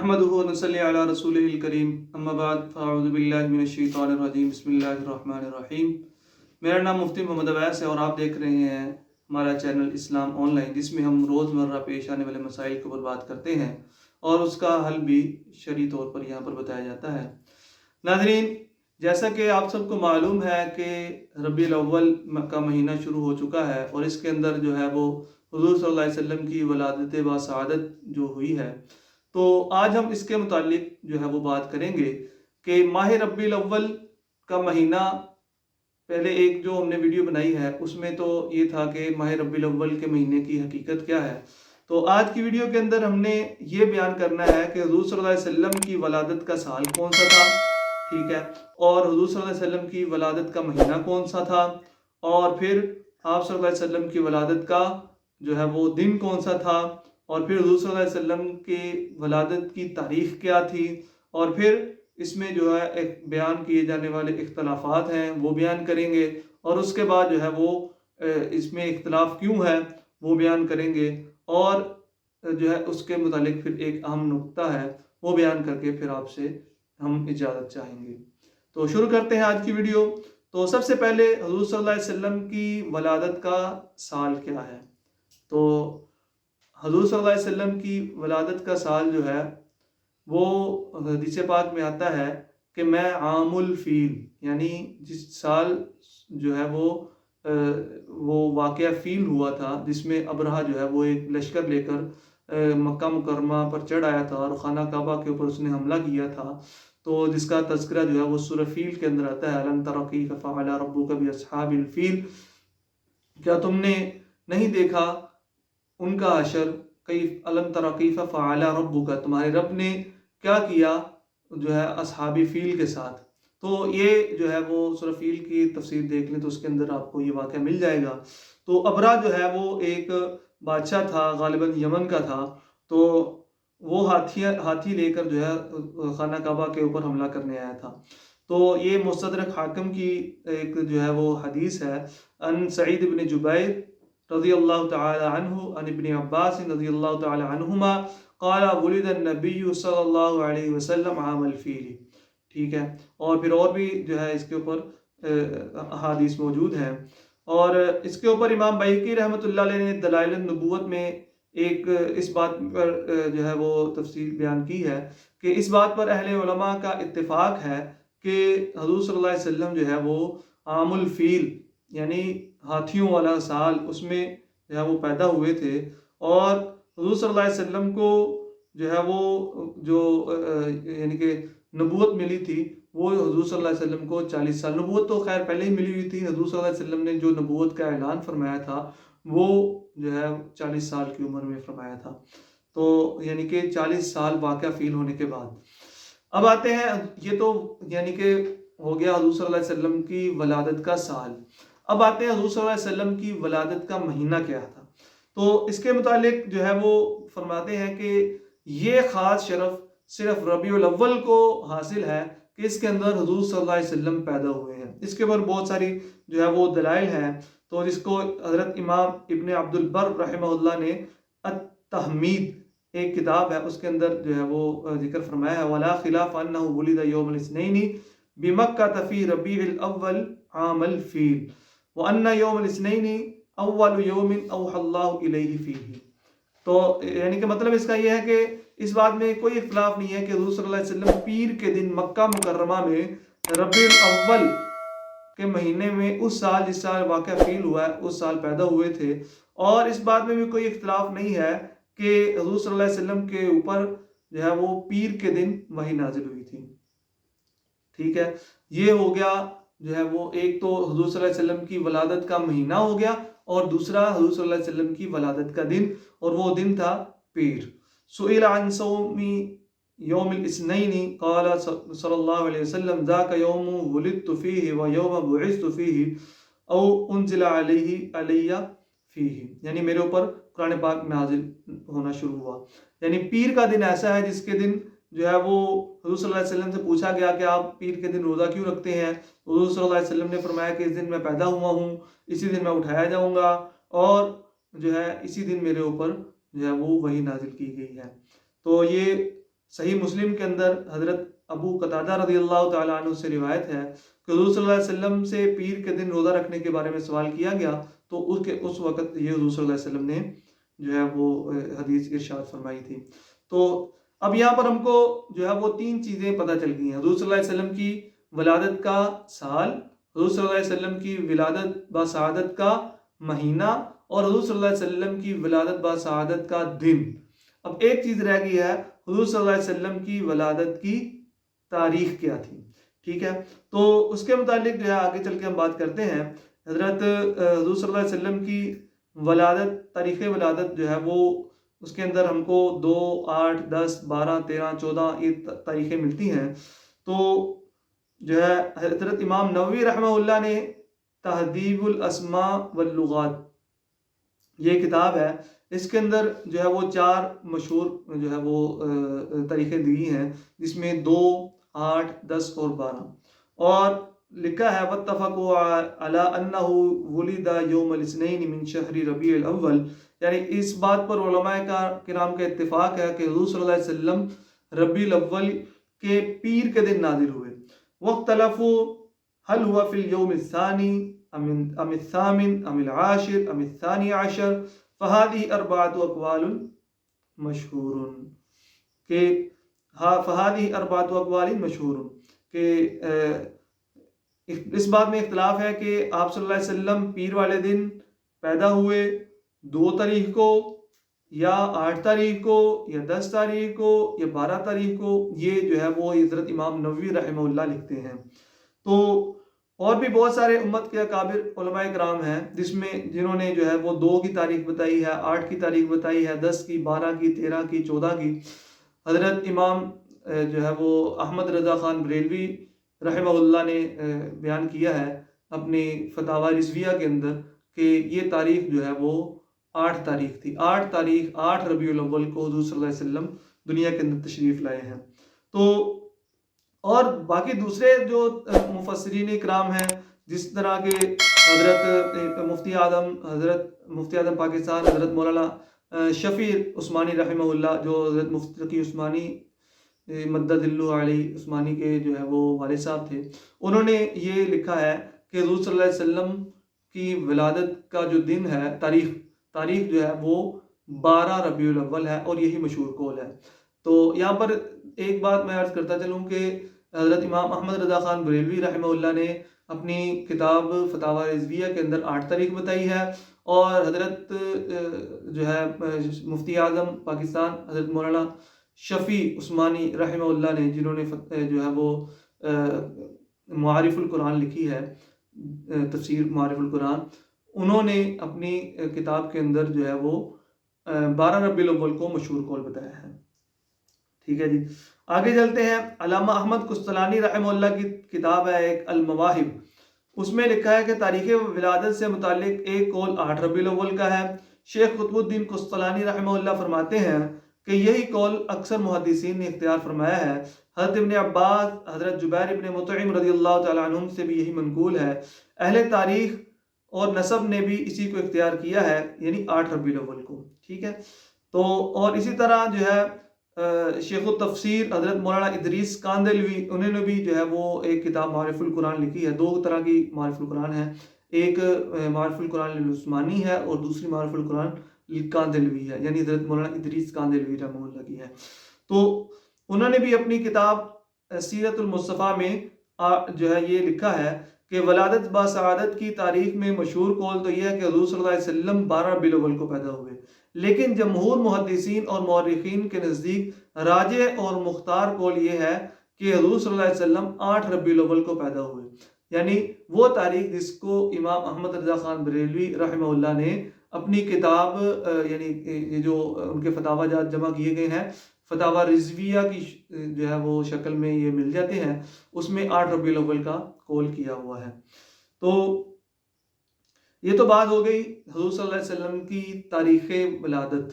نحمدہ و نصلی علی رسولہ الکریم اما بعد فاعوذ باللہ من الشیطان الرجیم بسم اللہ الرحمن الرحیم۔ میرا نام مفتی محمد عبیس ہے اور آپ دیکھ رہے ہیں ہمارا چینل اسلام آن لائن، جس میں ہم روزمرہ پیش آنے والے مسائل کے اوپر بات کرتے ہیں اور اس کا حل بھی شرعی طور پر یہاں پر بتایا جاتا ہے۔ ناظرین، جیسا کہ آپ سب کو معلوم ہے کہ ربیع الاول کا مہینہ شروع ہو چکا ہے اور اس کے اندر جو ہے وہ حضور صلی اللہ علیہ وسلم کی ولادت با سعادت جو ہوئی ہے، تو آج ہم اس کے متعلق جو ہے وہ بات کریں گے کہ ماہ ربیع الاول کا مہینہ، پہلے ایک جو ہم نے ویڈیو بنائی ہے اس میں تو یہ تھا کہ ماہ ربیع الاول کے مہینے کی حقیقت کیا ہے، تو آج کی ویڈیو کے اندر ہم نے یہ بیان کرنا ہے کہ حضور صلی اللہ علیہ وسلم کی ولادت کا سال کون سا تھا، ٹھیک ہے، اور حضور صلی اللہ علیہ وسلم کی ولادت کا مہینہ کون سا تھا، اور پھر آپ صلی اللہ علیہ وسلم کی ولادت کا جو ہے وہ دن کون سا تھا، اور پھر حضور صلی اللہ علیہ وسلم کی ولادت کی تاریخ کیا تھی، اور پھر اس میں جو ہے ایک بیان کیے جانے والے اختلافات ہیں وہ بیان کریں گے، اور اس کے بعد جو ہے وہ اس میں اختلاف کیوں ہے وہ بیان کریں گے، اور جو ہے اس کے متعلق پھر ایک اہم نقطہ ہے وہ بیان کر کے پھر آپ سے ہم اجازت چاہیں گے۔ تو شروع کرتے ہیں آج کی ویڈیو۔ تو سب سے پہلے حضور صلی اللہ علیہ وسلم کی ولادت کا سال کیا ہے؟ تو حضور صلی اللہ علیہ وسلم کی ولادت کا سال جو ہے وہ حدیث پاک میں آتا ہے کہ میں عام الفیل، یعنی جس سال جو ہے وہ واقعہ فیل ہوا تھا جس میں ابرہہ جو ہے وہ ایک لشکر لے کر مکہ مکرمہ پر چڑھ آیا تھا اور خانہ کعبہ کے اوپر اس نے حملہ کیا تھا، تو جس کا تذکرہ جو ہے وہ سورہ فیل کے اندر آتا ہے، الم تر کیف فعل ربک باصحاب الفیل، کیا تم نے نہیں دیکھا ان کا حشر، کیف الم تر کیف فعل ربک، تمہارے رب نے کیا کیا جو ہے اصحاب فیل کے ساتھ۔ تو یہ جو ہے وہ سورہ فیل کی تفسیر دیکھ لیں تو اس کے اندر آپ کو یہ واقعہ مل جائے گا۔ تو ابرہ جو ہے وہ ایک بادشاہ تھا، غالباً یمن کا تھا، تو وہ ہاتھی لے کر جو ہے خانہ کعبہ کے اوپر حملہ کرنے آیا تھا۔ تو یہ مستدرک حاکم کی ایک جو ہے وہ حدیث ہے، ان سعید بن جبیر رضی اللہ تعالی عنہ عن ابن عباس رضی اللہ تعالی عنہما قال ولد النبی صلی اللہ علیہ وسلم عام الفیل، ٹھیک ہے، اور پھر اور بھی جو ہے اس کے اوپر احادیث موجود ہیں، اور اس کے اوپر امام بہقی رحمۃ اللہ علیہ نے دلائل النبوت میں ایک اس بات پر جو ہے وہ تفصیل بیان کی ہے کہ اس بات پر اہل علماء کا اتفاق ہے کہ حضور صلی اللہ علیہ وسلم جو ہے وہ عام الفیل، یعنی ہاتھیوں والا سال، اس میں جو ہے وہ پیدا ہوئے تھے، اور حضور صلی اللہ علیہ وسلم کو جو ہے وہ یعنی کہ نبوت ملی تھی وہ حضور صلی اللہ علیہ وسلم کو 40 سال، نبوت تو خیر پہلے ہی ملی ہوئی تھی، حضور صلی اللہ علیہ وسلم نے جو نبوت کا اعلان فرمایا تھا وہ جو ہے 40 سال کی عمر میں فرمایا تھا، تو یعنی کہ 40 سال واقعہ فیل ہونے کے بعد۔ اب آتے ہیں، یہ تو یعنی کہ ہو گیا حضور صلی اللہ علیہ وسلم کی ولادت کا سال۔ اب آتے ہیں حضور صلی اللہ علیہ وسلم کی ولادت کا مہینہ کیا تھا، تو اس کے متعلق جو ہے وہ فرماتے ہیں کہ یہ خاص شرف صرف ربیع الاول کو حاصل ہے کہ اس کے اندر حضور صلی اللہ علیہ وسلم پیدا ہوئے ہیں۔ اس کے اوپر بہت ساری جو ہے وہ دلائل ہیں، تو جس کو حضرت امام ابن عبد البر رحمہ اللہ نے التحمید ایک کتاب ہے اس کے اندر جو ہے وہ ذکر فرمایا ہے، ولا خلاف انہ ولد یوم الاثنین بمکہ فی ربیع الاول عام الفیل وان یوم الاثنین اول یوم اوحی اللہ الیہ فیہ۔ تو یعنی کہ مطلب اس کا یہ ہے کہ اس بات میں کوئی اختلاف نہیں ہے کہ حضور صلی اللہ علیہ وسلم پیر کے دن مکہ مکرمہ میں ربیع الاول کے مہینے میں اس سال جس سال واقعہ فیل ہوا ہے اس سال پیدا ہوئے تھے، اور اس بات میں بھی کوئی اختلاف نہیں ہے کہ حضور صلی اللہ علیہ وسلم کے اوپر جو ہے وہ پیر کے دن وحی نازل ہوئی تھی، ٹھیک ہے۔ یہ ہو گیا جو ہے وہ ایک تو حضور صلی اللہ علیہ وسلم کی ولادت کا مہینہ ہو گیا، اور دوسرا حضور صلی اللہ علیہ وسلم کی ولادت کا دن، اور وہ دن تھا پیر۔ سئل عن صوم یوم الاثنین قال صلی اللہ علیہ وسلم ذاک یوم ولدت فیہ و یوم بعثت فیہ او انزل علی فیہ، یعنی میرے اوپر قرآن پاک نازل ہونا شروع ہوا، یعنی پیر کا دن ایسا ہے جس کے دن جو ہے وہ حضور صلی اللہ علیہ وسلم سے پوچھا گیا کہ آپ پیر کے دن روزہ کیوں رکھتے ہیں، حضور صلی اللہ علیہ وسلم نے فرمایا کہ اس دن میں پیدا ہوا ہوں، اسی دن میں اٹھایا جاؤں گا، اور جو ہے اسی دن میرے اوپر جو ہے وہ وحی نازل کی گئی ہے۔ تو یہ صحیح مسلم کے اندر حضرت ابو قتادہ رضی اللہ تعالیٰ عنہ سے روایت ہے کہ حضور صلی اللہ علیہ وسلم سے پیر کے دن روزہ رکھنے کے بارے میں سوال کیا گیا تو اس وقت یہ حضور صلی اللہ علیہ وسلم نے جو ہے وہ حدیث ارشاد فرمائی تھی۔ تو اب یہاں پر ہم کو جو ہے وہ 3 چیزیں پتہ چل گئی ہیں، حضور صلی اللہ علیہ وسلم کی ولادت کا سال، حضور صلی اللہ علیہ وسلم کی ولادت بسعادت کا مہینہ، اور حضور صلی اللہ علیہ وسلم کی ولادت بسعادت کا دن۔ اب ایک چیز رہ گئی ہے، حضور صلی اللہ علیہ وسلم کی ولادت کی تاریخ کیا تھی، ٹھیک ہے؟ تو اس کے متعلق جو ہے آگے چل کے ہم بات کرتے ہیں۔ حضرت حضور صلی اللہ علیہ وسلم کی ولادت، تاریخ ولادت جو ہے وہ اس کے اندر ہم کو 2، 8، 10، 12، 13، 14 یہ تاریخیں ملتی ہیں۔ تو جو ہے حضرت امام نووی رحمہ اللہ نے تہذیب الاسماء واللغات یہ کتاب ہے، اس کے اندر جو ہے وہ 4 مشہور جو ہے وہ تاریخیں دی ہیں، جس میں 2، 8، 10 اور 12، اور لکھا ہے واتفقوا علی انہ ولد یوم الاثنین من شہر ربیع الاول، یعنی اس بات پر علماء کرام کا اتفاق ہے کہ حضور صلی اللہ علیہ وسلم ربیع الاول کے پیر کے دن نازل ہوئے۔ واختلفوا هل هو في اليوم الثاني ام الثامن ام العاشر ام الثاني عشر فهذه 4 اقوال مشہور کہ فهذه 4 اقوال مشہور کہ اس بات میں اختلاف ہے کہ آپ صلی اللہ علیہ وسلم پیر والے دن پیدا ہوئے 2 تاریخ کو یا 8 تاریخ کو یا 10 تاریخ کو یا 12 تاریخ کو، یہ جو ہے وہ حضرت امام نووی رحمہ اللہ لکھتے ہیں۔ تو اور بھی بہت سارے امت کے اکابر علماء کرام ہیں جنہوں نے جو ہے وہ 2 کی تاریخ بتائی ہے، 8 کی تاریخ بتائی ہے، 10 کی، 12 کی، 13 کی، 14 کی۔ حضرت امام جو ہے وہ احمد رضا خان بریلوی رحمہ اللہ نے بیان کیا ہے اپنی فتاوی رضویہ کے اندر کہ یہ تاریخ جو ہے وہ 8 تاریخ تھی، 8 ربیع الاول کو حضور صلی اللہ علیہ وسلم دنیا کے اندر تشریف لائے ہیں۔ تو اور باقی دوسرے جو مفسرین اکرام ہیں، جس طرح کے حضرت مفتی اعظم پاکستان حضرت مولانا شفیع عثمانی رحمہ اللہ، جو حضرت مفتی تقی عثمانی مدد اللہ علیہ عثمانی کے جو ہے وہ والد صاحب تھے، انہوں نے یہ لکھا ہے کہ حضور صلی اللہ علیہ وسلم کی ولادت کا جو دن ہے، تاریخ جو ہے وہ 12 ربیع الاول ہے، اور یہی مشہور قول ہے۔ تو یہاں پر ایک بات میں عرض کرتا چلوں کہ حضرت امام احمد رضا خان بریلوی رحمہ اللہ نے اپنی کتاب فتاوی رضویہ کے اندر 8 تاریخ بتائی ہے، اور حضرت جو ہے مفتی اعظم پاکستان حضرت مولانا شفیع عثمانی رحمہ اللہ نے، جنہوں نے جو ہے وہ معارف القرآن لکھی ہے، تفسیر معارف القرآن، انہوں نے اپنی کتاب کے اندر جو ہے وہ 12 ربیع الاول کو مشہور قول بتایا ہے، ٹھیک ہے جی۔ آگے چلتے ہیں۔ علامہ احمد قسطلانی رحمہ اللہ کی کتاب ہے ایک المواہب، اس میں لکھا ہے کہ تاریخ ولادت سے متعلق ایک قول 8 ربیع الاول کا ہے۔ شیخ قطب الدین قسطلانی رحمہ اللہ فرماتے ہیں کہ یہی قول اکثر محدثین نے اختیار فرمایا ہے۔ حضرت ابن عباس، حضرت جبیر ابن مطعم رضی اللہ تعالیٰ عنہم سے بھی یہی منقول ہے۔ اہل تاریخ اور نسب نے بھی اسی کو اختیار کیا ہے، یعنی 8 ربیع الاول کو، ٹھیک ہے۔ تو اور اسی طرح جو ہے شیخ التفسیر حضرت مولانا ادریس کاندلوی، انہوں نے بھی جو ہے وہ ایک کتاب معارف القرآن لکھی ہے۔ 2 طرح کی معارف القرآن ہے، ایک معارف القرآن للعثمانی ہے اور دوسری معارف القرآن کاندلوی ہے، یعنی حضرت مولانا ادریس کاندلوی رحمہ اللہ کی ہے۔ تو انہوں نے بھی اپنی کتاب سیرت المصطفیٰ میں جو ہے یہ لکھا ہے کہ ولادت بسعادت کی تاریخ میں مشہور قول تو یہ ہے کہ حضور صلی اللہ علیہ وسلم 12 ربیع الاول کو پیدا ہوئے، لیکن جمہور محدثین اور مورخین کے نزدیک راجح اور مختار قول یہ ہے کہ حضور صلی اللہ علیہ وسلم 8 ربیع الاول کو پیدا ہوئے، یعنی وہ تاریخ جس کو امام احمد رضا خان بریلوی رحمہ اللہ نے اپنی کتاب، یعنی یہ جو ان کے فتاوی جات جمع کیے گئے ہیں، فتاوی رضویہ کی جو ہے وہ شکل میں یہ مل جاتے ہیں، اس میں 8 ربیع الاول کا قول کیا ہوا ہے۔ تو یہ تو بات ہو گئی حضور صلی اللہ علیہ وسلم کی تاریخ ولادت۔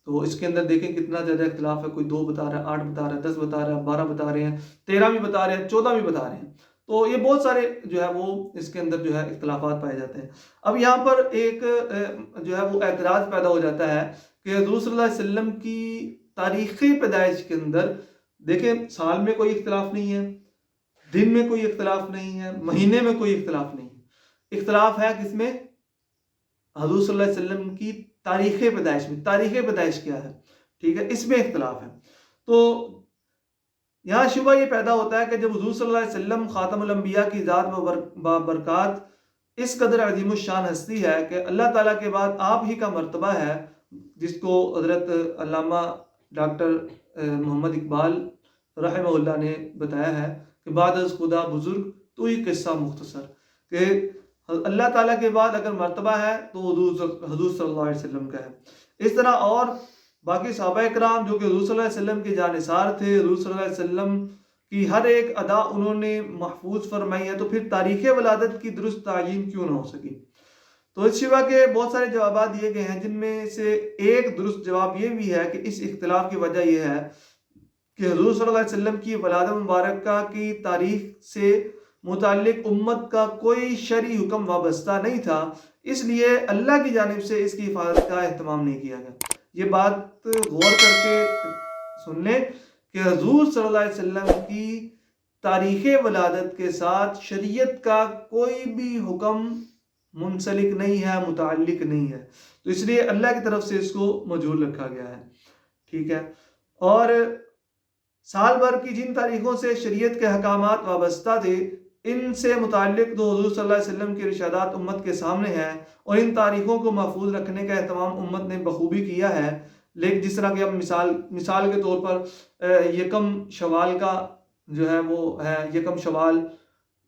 تو اس کے اندر دیکھیں کتنا زیادہ اختلاف ہے، کوئی 2 بتا رہا ہے، 8 بتا رہا ہے، 10 بتا رہا ہے، 12 بتا رہے ہیں، 13 بھی بتا رہے ہیں، 14 بھی بتا رہے ہیں۔ تو یہ بہت سارے جو ہے وہ اس کے اندر جو ہے اختلافات پائے جاتے ہیں۔ اب یہاں پر ایک جو ہے وہ اعتراض پیدا ہو جاتا ہے کہ حضور صلی اللہ علیہ وسلم کی تاریخ پیدائش کے اندر دیکھیں سال میں کوئی اختلاف نہیں ہے، دن میں کوئی اختلاف نہیں ہے، مہینے میں کوئی اختلاف نہیں ہے، اختلاف ہے کس میں؟ حضور صلی اللہ علیہ وسلم کی تاریخ پیدائش میں۔ تاریخ پیدائش کیا ہے؟ ٹھیک ہے، اس میں اختلاف ہے۔ تو یہاں شبہ یہ پیدا ہوتا ہے کہ جب حضور صلی اللہ علیہ وسلم خاتم الانبیاء کی ذات و برکات اس قدر عظیم الشان ہستی ہے کہ اللہ تعالیٰ کے بعد آپ ہی کا مرتبہ ہے، جس کو حضرت علامہ ڈاکٹر محمد اقبال رحمہ اللہ نے بتایا ہے کہ بعد از خدا بزرگ تو ہی قصہ مختصر، کہ اللہ تعالیٰ کے بعد اگر مرتبہ ہے تو حضور صلی اللہ علیہ وسلم کا ہے۔ اس طرح اور باقی صحابہ کرام جو کہ حضور صلی اللہ علیہ وسلم کے جانثار تھے، حضور صلی اللہ علیہ وسلم کی ہر ایک ادا انہوں نے محفوظ فرمائی ہے، تو پھر تاریخ ولادت کی درست تعیین کیوں نہ ہو سکی؟ تو اس شبہ کے بہت سارے جوابات دیے گئے ہیں، جن میں سے ایک درست جواب یہ بھی ہے کہ اس اختلاف کی وجہ یہ ہے کہ حضور صلی اللہ علیہ وسلم کی ولادت مبارکہ کی تاریخ سے متعلق امت کا کوئی شرعی حکم وابستہ نہیں تھا، اس لیے اللہ کی جانب سے اس کی حفاظت کا اہتمام نہیں کیا گیا۔ یہ بات غور کر کے سن لیں کہ حضور صلی اللہ علیہ وسلم کی تاریخ ولادت کے ساتھ شریعت کا کوئی بھی حکم منسلک نہیں ہے، متعلق نہیں ہے، تو اس لیے اللہ کی طرف سے اس کو مجہول رکھا گیا ہے۔ ٹھیک ہے، اور سال بھر کی جن تاریخوں سے شریعت کے احکامات وابستہ تھے، ان سے متعلق تو حضور صلی اللہ علیہ وسلم کے ارشادات امت کے سامنے ہیں، اور ان تاریخوں کو محفوظ رکھنے کا اہتمام امت نے بخوبی کیا ہے۔ لیکن جس طرح کہ ہم مثال کے طور پر یکم شوال کا جو ہے وہ ہے یکم شوال،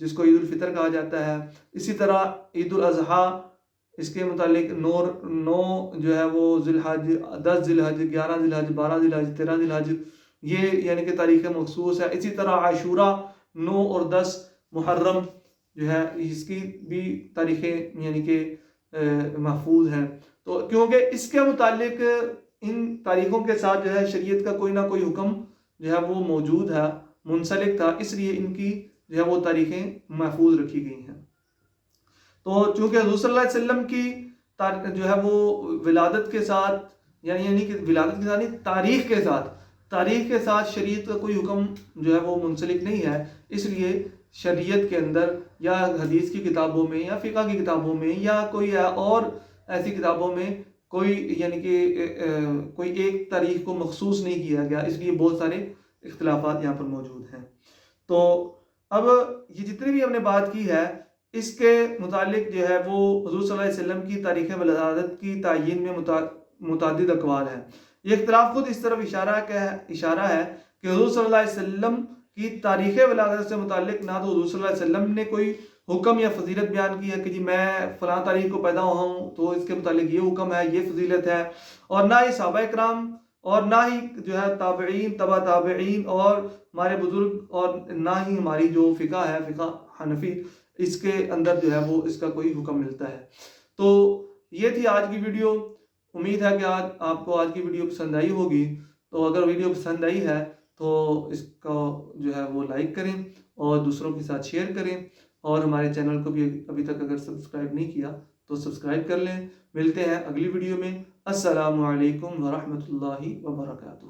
جس کو عید الفطر کہا جاتا ہے، اسی طرح عید الاضحیٰ، اس کے متعلق 9 جو ہے وہ ذی الحج، 10 ذی الحج، 11 ذی الحج، 12 ذی الحج، 13 ذی الحج، یہ یعنی کہ تاریخ مخصوص ہے۔ اسی طرح عاشورہ 9 اور 10 محرم جو ہے اس کی بھی تاریخیں یعنی کہ محفوظ ہیں، تو کیونکہ اس کے متعلق ان تاریخوں کے ساتھ جو ہے شریعت کا کوئی نہ کوئی حکم جو ہے وہ موجود ہے، منسلک تھا، اس لیے ان کی جو ہے وہ تاریخیں محفوظ رکھی گئی ہیں۔ تو چونکہ حضور صلی اللہ علیہ وسلم کی جو ہے وہ ولادت کے ساتھ یعنی کہ ولادت کے ساتھ تاریخ کے ساتھ شریعت کا کوئی حکم جو ہے وہ منسلک نہیں ہے، اس لیے شریعت کے اندر یا حدیث کی کتابوں میں یا فقہ کی کتابوں میں یا کوئی اور ایسی کتابوں میں کوئی یعنی کہ کوئی ایک تاریخ کو مخصوص نہیں کیا گیا، اس لیے بہت سارے اختلافات یہاں پر موجود ہیں۔ تو اب یہ جتنی بھی ہم نے بات کی ہے، اس کے متعلق جو ہے وہ حضور صلی اللہ علیہ وسلم کی تاریخ ولادت کی تعیین میں متعدد اقوال ہیں۔ یہ اختلاف خود اس طرف اشارہ ہے کہ حضور صلی اللہ علیہ وسلم کی تاریخ ولادت سے متعلق نہ تو حضور صلی اللہ علیہ وسلم نے کوئی حکم یا فضیلت بیان کی ہے کہ جی میں فلاں تاریخ کو پیدا ہوا ہوں تو اس کے متعلق یہ حکم ہے، یہ فضیلت ہے، اور نہ ہی صحابہ کرام اور نہ ہی جو ہے تابعین، تبع تابعین اور ہمارے بزرگ، اور نہ ہی ہماری جو فقہ ہے، فقہ حنفی، اس کے اندر جو ہے وہ اس کا کوئی حکم ملتا ہے۔ تو یہ تھی آج کی ویڈیو۔ امید ہے کہ آپ کو آج کی ویڈیو پسند آئی ہوگی۔ تو اگر ویڈیو پسند آئی ہے تو اس کو جو ہے وہ لائک کریں اور دوسروں کے ساتھ شیئر کریں، اور ہمارے چینل کو بھی ابھی تک اگر سبسکرائب نہیں کیا تو سبسکرائب کر لیں۔ ملتے ہیں اگلی ویڈیو میں۔ السلام علیکم ورحمۃ اللہ وبرکاتہ۔